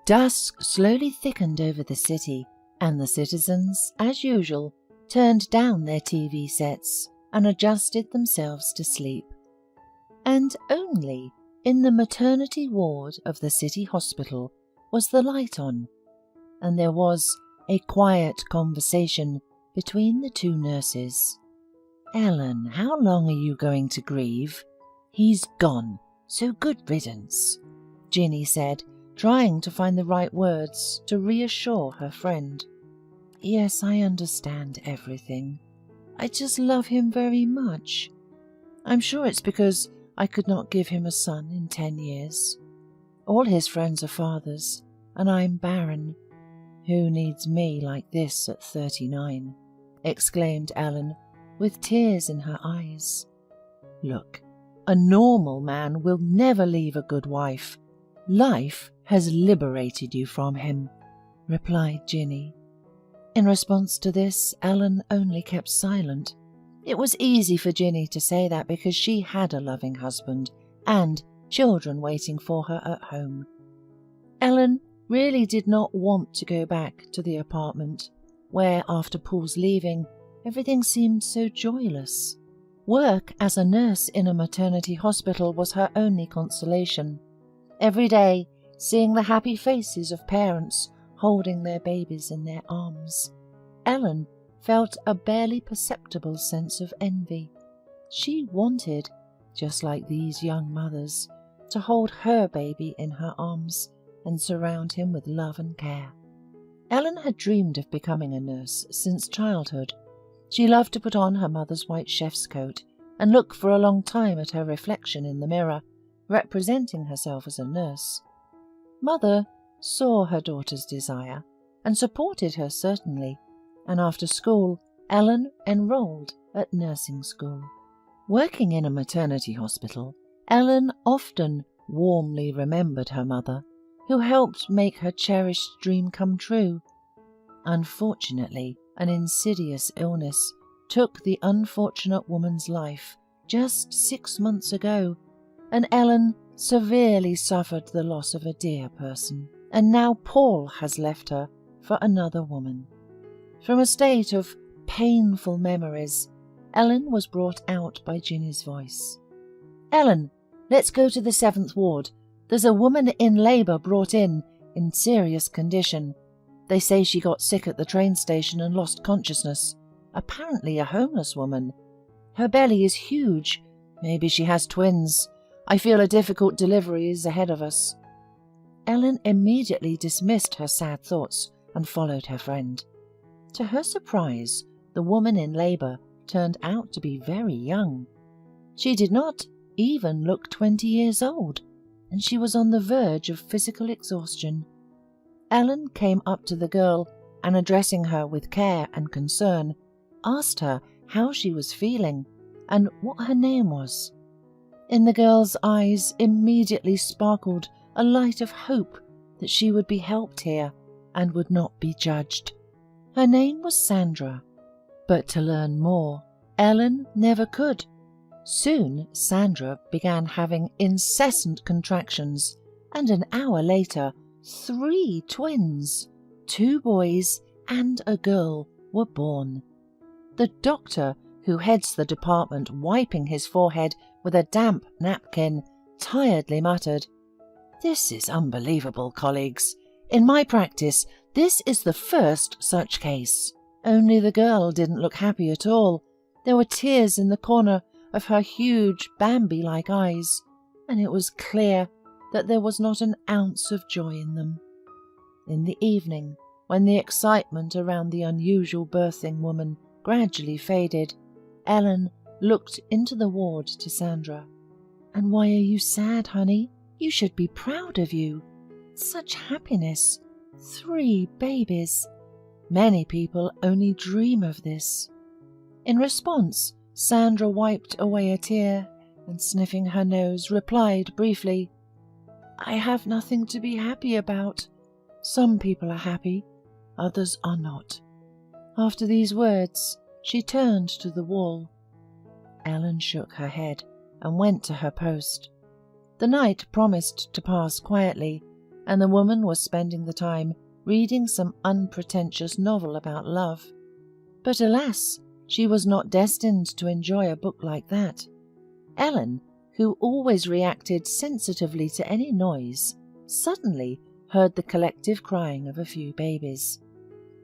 Dusk slowly thickened over the city, and the citizens, as usual, turned down their TV sets and adjusted themselves to sleep. And only in the maternity ward of the city hospital was the light on, and there was a quiet conversation between the two nurses. "Ellen, how long are you going to grieve? He's gone, so good riddance," Ginny said, trying to find the right words to reassure her friend. "Yes, I understand everything. I just love him very much. I'm sure it's because I could not give him a son in 10 years. All his friends are fathers, and I'm barren. Who needs me like this at 39? Exclaimed Ellen, with tears in her eyes. "Look, a normal man will never leave a good wife. Life has liberated you from him," replied Ginny. In response to this, Ellen only kept silent. It was easy for Ginny to say that because she had a loving husband and children waiting for her at home. Ellen really did not want to go back to the apartment, where, after Paul's leaving, everything seemed so joyless. Work as a nurse in a maternity hospital was her only consolation. Every day, seeing the happy faces of parents holding their babies in their arms, Ellen felt a barely perceptible sense of envy. She wanted, just like these young mothers, to hold her baby in her arms and surround him with love and care. Ellen had dreamed of becoming a nurse since childhood. She loved to put on her mother's white chef's coat and look for a long time at her reflection in the mirror, representing herself as a nurse. Mother saw her daughter's desire and supported her certainly, and after school, Ellen enrolled at nursing school. Working in a maternity hospital, Ellen often warmly remembered her mother, who helped make her cherished dream come true. Unfortunately, an insidious illness took the unfortunate woman's life just 6 months ago, and Ellen severely suffered the loss of a dear person, and now Paul has left her for another woman. From a state of painful memories, Ellen was brought out by Ginny's voice. "Ellen, let's go to the 7th ward. There's a woman in labour brought in serious condition. They say she got sick at the train station and lost consciousness. Apparently a homeless woman. Her belly is huge. Maybe she has twins. I feel a difficult delivery is ahead of us." Ellen immediately dismissed her sad thoughts and followed her friend. To her surprise, the woman in labour turned out to be very young. She did not even look 20 years old, and she was on the verge of physical exhaustion. Ellen came up to the girl and, addressing her with care and concern, asked her how she was feeling and what her name was. In the girl's eyes immediately sparkled a light of hope that she would be helped here and would not be judged. Her name was Sandra, but to learn more, Ellen never could. Soon Sandra began having incessant contractions, and an hour later 3 twins, 2 boys and a girl, were born. The doctor, who heads the department, wiping his forehead with a damp napkin, tiredly muttered, "This is unbelievable, colleagues. In my practice, this is the first such case. Only the girl didn't look happy at all. There were tears in the corner of her huge Bambi-like eyes, and it was clear that there was not an ounce of joy in them." In the evening, when the excitement around the unusual birthing woman gradually faded, Ellen looked into the ward to Sandra. "And why are you sad, honey? You should be proud of you. Such happiness. 3 babies. Many people only dream of this." In response, Sandra wiped away a tear and, sniffing her nose, replied briefly, "I have nothing to be happy about. Some people are happy, others are not." After these words, she turned to the wall. Ellen shook her head and went to her post. The night promised to pass quietly, and the woman was spending the time reading some unpretentious novel about love. But alas, she was not destined to enjoy a book like that. Ellen, who always reacted sensitively to any noise, suddenly heard the collective crying of a few babies.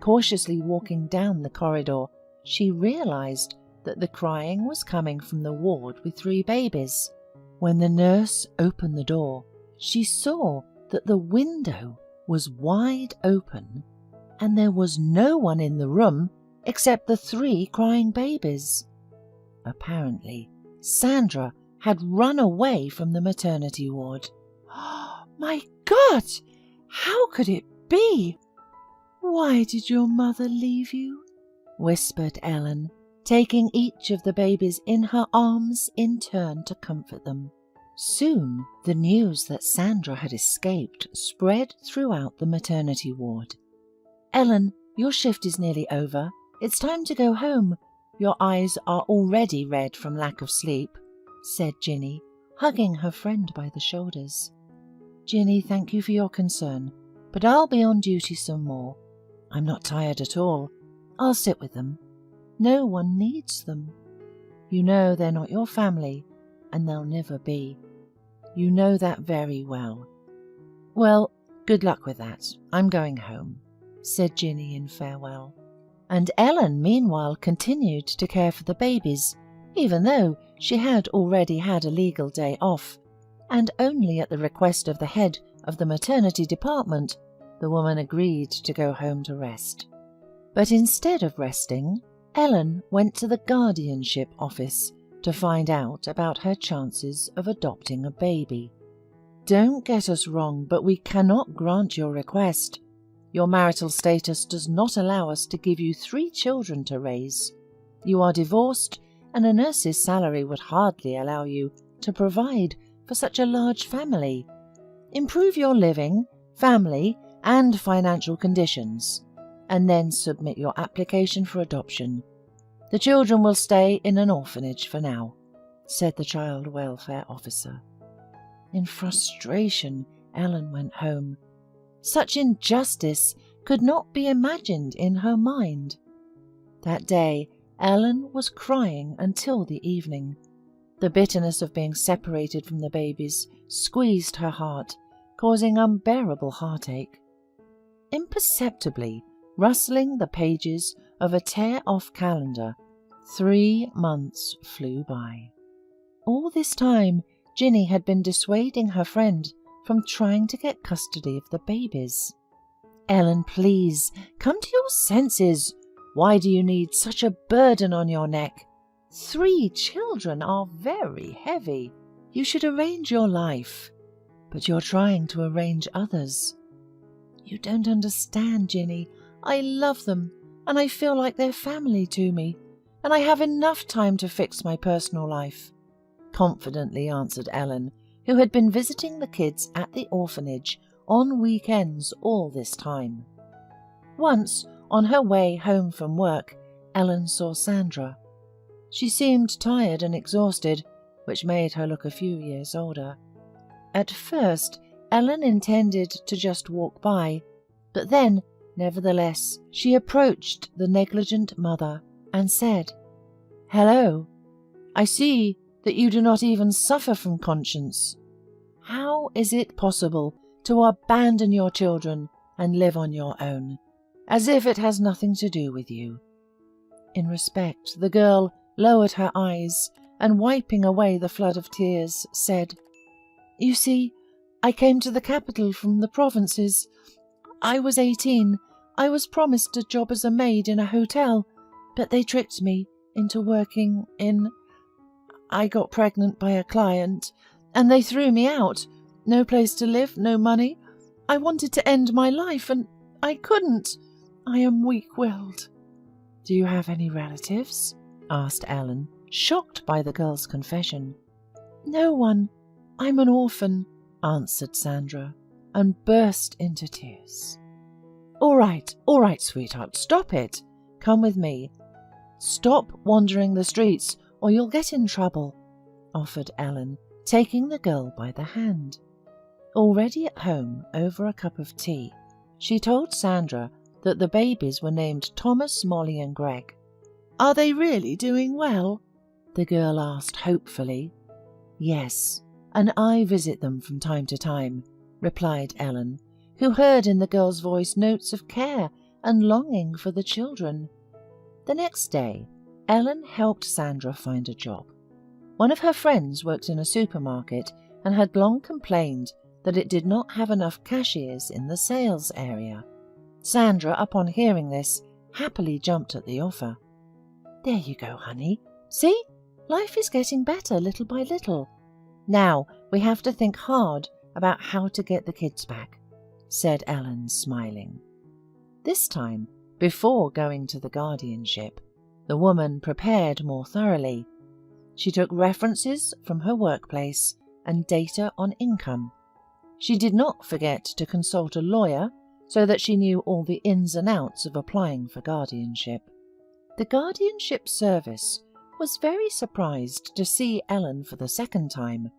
Cautiously walking down the corridor, she realized that the crying was coming from the ward with 3 babies. When the nurse opened the door, she saw that the window was wide open and there was no one in the room except the 3 crying babies. Apparently, Sandra had run away from the maternity ward. "My God! How could it be? Why did your mother leave you?" whispered Ellen, taking each of the babies in her arms in turn to comfort them. Soon the news that Sandra had escaped spread throughout the maternity ward. "Ellen, your shift is nearly over. It's time to go home. Your eyes are already red from lack of sleep," said Ginny, hugging her friend by the shoulders. "Ginny, thank you for your concern, but I'll be on duty some more. I'm not tired at all. I'll sit with them. No one needs them. You know they're not your family, and they'll never be. You know that very well." "Well, good luck with that. I'm going home," said Ginny in farewell. And Ellen meanwhile continued to care for the babies, even though she had already had a legal day off, and only at the request of the head of the maternity department the woman agreed to go home to rest. But instead of resting, Ellen went to the guardianship office to find out about her chances of adopting a baby. "Don't get us wrong, but we cannot grant your request. Your marital status does not allow us to give you 3 children to raise. You are divorced, and a nurse's salary would hardly allow you to provide for such a large family. Improve your living, family, and financial conditions, and then submit your application for adoption. The children will stay in an orphanage for now," said the child welfare officer. In frustration, Ellen went home. Such injustice could not be imagined in her mind. That day, Ellen was crying until the evening. The bitterness of being separated from the babies squeezed her heart, causing unbearable heartache. Imperceptibly, rustling the pages of a tear-off calendar, 3 months flew by. All this time, Ginny had been dissuading her friend from trying to get custody of the babies. "Ellen, please, come to your senses. Why do you need such a burden on your neck? 3 children are very heavy. You should arrange your life. But you're trying to arrange others." "You don't understand, Ginny. I love them, and I feel like they're family to me, and I have enough time to fix my personal life," confidently answered Ellen, who had been visiting the kids at the orphanage on weekends all this time. Once, on her way home from work, Ellen saw Sandra. She seemed tired and exhausted, which made her look a few years older. At first, Ellen intended to just walk by, but then, nevertheless, she approached the negligent mother and said, "Hello, I see that you do not even suffer from conscience. How is it possible to abandon your children and live on your own, as if it has nothing to do with you?" In respect, the girl lowered her eyes and, wiping away the flood of tears, said, "You see, I came to the capital from the provinces. I was 18. I was promised a job as a maid in a hotel, but they tricked me into working in... I got pregnant by a client, and they threw me out. No place to live, no money. I wanted to end my life, and I couldn't. I am weak-willed." "Do you have any relatives?" asked Ellen, shocked by the girl's confession. "No one. I'm an orphan," answered Sandra, and burst into tears. All right, sweetheart, stop it. Come with me. Stop wandering the streets, or you'll get in trouble," offered Ellen, taking the girl by the hand. Already at home over a cup of tea, she told Sandra that the babies were named Thomas, Molly and Greg. "Are they really doing well?" the girl asked hopefully. "Yes, and I visit them from time to time," replied Ellen, who heard in the girl's voice notes of care and longing for the children. The next day, Ellen helped Sandra find a job. One of her friends worked in a supermarket and had long complained that it did not have enough cashiers in the sales area. Sandra, upon hearing this, happily jumped at the offer. "There you go, honey. See? Life is getting better little by little. Now we have to think hard about how to get the kids back," said Ellen, smiling. This time, before going to the guardianship, the woman prepared more thoroughly. She took references from her workplace and data on income. She did not forget to consult a lawyer so that she knew all the ins and outs of applying for guardianship. The guardianship service was very surprised to see Ellen for the second time,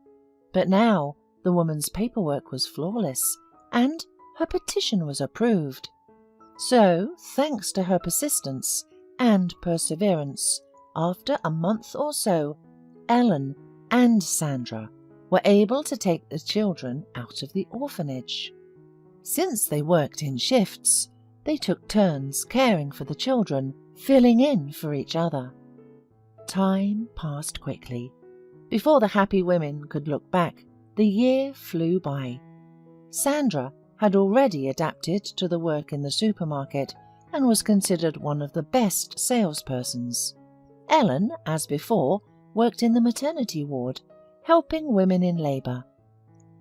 but now the woman's paperwork was flawless and her petition was approved. So, thanks to her persistence and perseverance, after a month or so, Ellen and Sandra were able to take the children out of the orphanage. Since they worked in shifts, they took turns caring for the children, filling in for each other. Time passed quickly. Before the happy women could look back, the year flew by. Sandra had already adapted to the work in the supermarket and was considered one of the best salespersons. Ellen, as before, worked in the maternity ward, helping women in labour.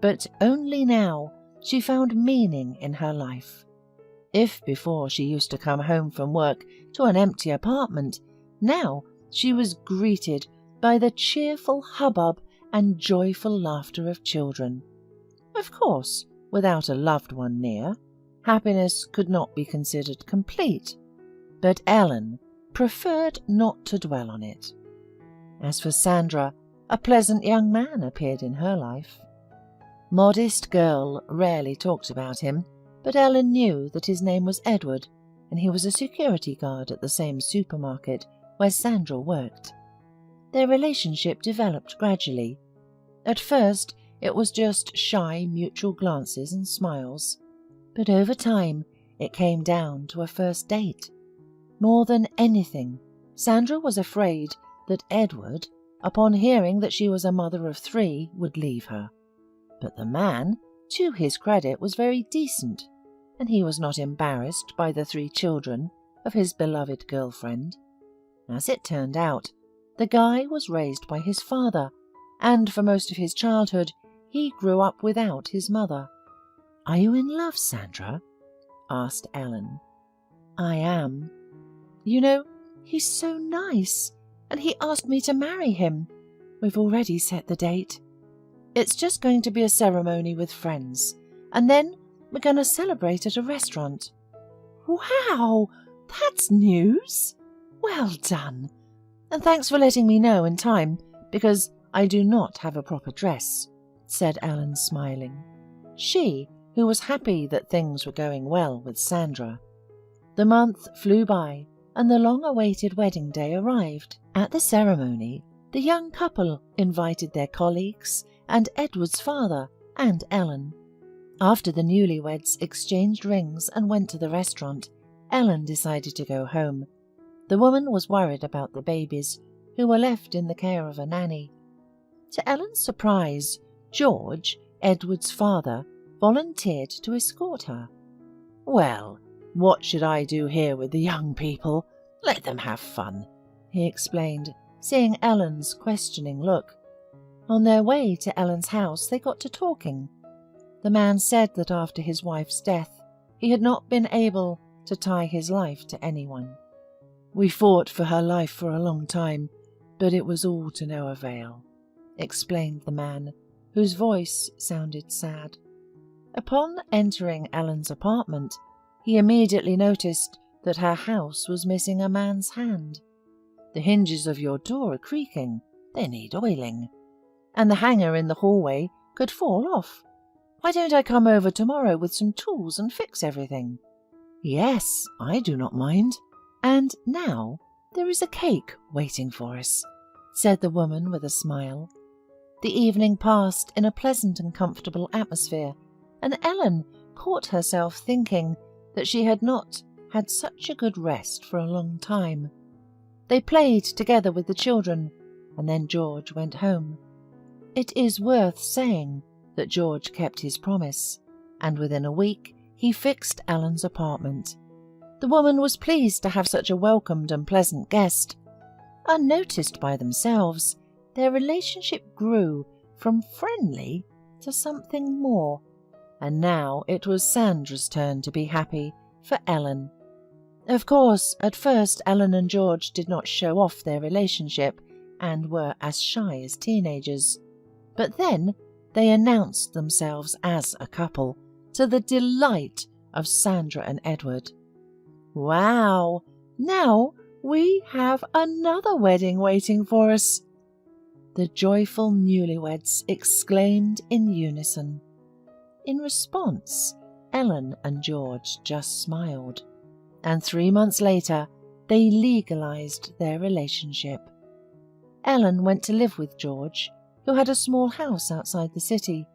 But only now she found meaning in her life. If before she used to come home from work to an empty apartment, now she was greeted by the cheerful hubbub and joyful laughter of children. Of course, without a loved one near, happiness could not be considered complete, but Ellen preferred not to dwell on it. As for Sandra, a pleasant young man appeared in her life. Modest girl rarely talked about him, but Ellen knew that his name was Edward, and he was a security guard at the same supermarket where Sandra worked. Their relationship developed gradually. At first, it was just shy mutual glances and smiles, but over time it came down to a first date. More than anything, Sandra was afraid that Edward, upon hearing that she was a mother of 3, would leave her. But the man, to his credit, was very decent, and he was not embarrassed by the 3 children of his beloved girlfriend. As it turned out, the guy was raised by his father, and for most of his childhood he grew up without his mother. "Are you in love, Sandra?" asked Ellen. "I am. You know, he's so nice, and he asked me to marry him. We've already set the date. It's just going to be a ceremony with friends, and then we're going to celebrate at a restaurant." "Wow, that's news! Well done. And thanks for letting me know in time, because I do not have a proper dress," said Ellen, smiling. She, who was happy that things were going well with Sandra. The month flew by, and the long-awaited wedding day arrived. At the ceremony, the young couple invited their colleagues and Edward's father and Ellen. After the newlyweds exchanged rings and went to the restaurant, Ellen decided to go home. The woman was worried about the babies, who were left in the care of a nanny. To Ellen's surprise, George, Edward's father, volunteered to escort her. "Well, what should I do here with the young people? Let them have fun," he explained, seeing Ellen's questioning look. On their way to Ellen's house, they got to talking. The man said that after his wife's death, he had not been able to tie his life to anyone. "We fought for her life for a long time, but it was all to no avail," explained the man, whose voice sounded sad. Upon entering Ellen's apartment, he immediately noticed that her house was missing a man's hand. "The hinges of your door are creaking. They need oiling. And the hanger in the hallway could fall off. Why don't I come over tomorrow with some tools and fix everything? Yes, I do not mind. And now there is a cake waiting for us, said the woman with a smile. The evening passed in a pleasant and comfortable atmosphere, and Ellen caught herself thinking that she had not had such a good rest for a long time. They played together with the children, and then George went home. It is worth saying that George kept his promise, and within a week he fixed Ellen's apartment. The woman was pleased to have such a welcomed and pleasant guest. Unnoticed by themselves, their relationship grew from friendly to something more, and now it was Sandra's turn to be happy for Ellen. Of course, at first Ellen and George did not show off their relationship and were as shy as teenagers, but then they announced themselves as a couple, to the delight of Sandra and Edward. Wow! Now we have another wedding waiting for us, the joyful newlyweds exclaimed in unison. In response, Ellen and George just smiled, and 3 months later they legalized their relationship. Ellen went to live with George, who had a small house outside the city.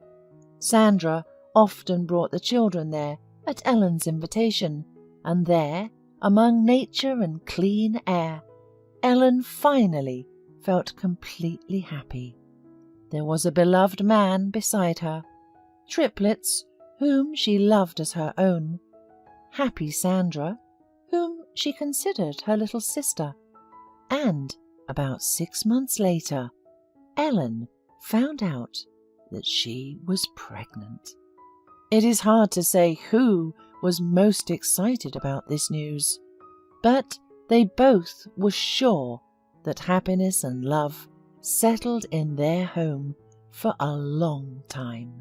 Sandra often brought the children there at Ellen's invitation, and there, among nature and clean air, Ellen finally felt completely happy. There was a beloved man beside her, triplets, whom she loved as her own, happy Sandra, whom she considered her little sister, and about 6 months later, Ellen found out that she was pregnant. It is hard to say who was most excited about this news, but they both were sure that happiness and love settled in their home for a long time.